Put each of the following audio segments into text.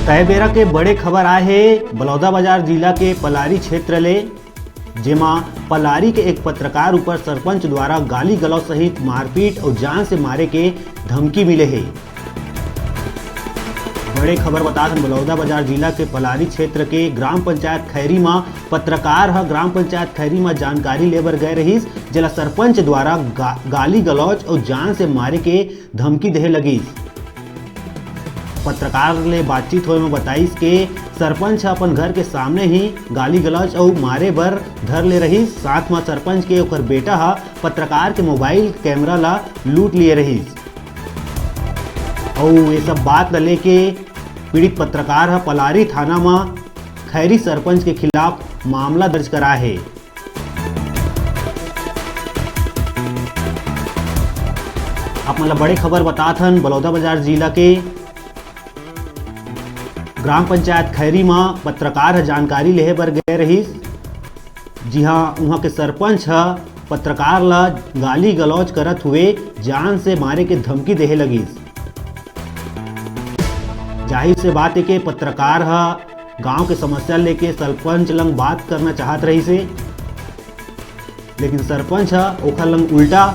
तय बेरा के बड़े खबर आए हे बलौदाबाजार जिला के पलारी क्षेत्र ले, जेमा पलारी के एक पत्रकार ऊपर सरपंच द्वारा गाली गलौज सहित मारपीट और जान से मारे के धमकी मिले है। बड़े खबर बता बलौदाबाजार जिला के पलारी क्षेत्र के ग्राम पंचायत खैरी में पत्रकार ग्राम पंचायत खैरी में जानकारी लेबर गए रहीस, जिला सरपंच द्वारा गाली गलौज और जान से मारे के धमकी देहे लगिस। पत्रकार ले बातचीत होए में बताइस के सरपंच अपन घर के सामने ही गाली गलौज और मारे बर धर ले रहीस। साथ में सरपंच के ओकर बेटा पत्रकार के मोबाइल कैमरा ला लूट लिए रहीस और ये सब बात लेके पीड़ित पत्रकार पलारी थाना में खैरी सरपंच के खिलाफ मामला दर्ज करा है। आप मतलब बड़े खबर बताथन बलौदाबाजार जिला के ग्राम पंचायत खैरी में पत्रकार जानकारी लेहे बर गए रहीस। जी हाँ, वहाँ के सरपंच पत्रकार ला गाली गलौज करत हुए जान से मारे के धमकी देहे लगिस। जाहिर से बात है कि पत्रकार गांव के समस्या लेके सरपंच लंग बात करना चाहत रही से, लेकिन सरपंच ओखर लंग उल्टा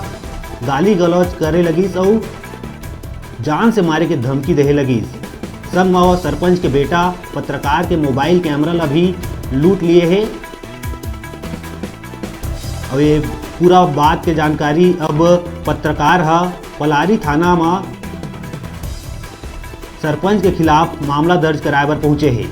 गाली गलौज करे लगिस और जान से मारे के धमकी देहे लगिस। संग में सरपंच के बेटा पत्रकार के मोबाइल कैमरा ला भी लूट लिए है और ये पूरा बात के जानकारी अब पत्रकार पलारी थाना में सरपंच के खिलाफ मामला दर्ज कराए बर पहुंचे हैं।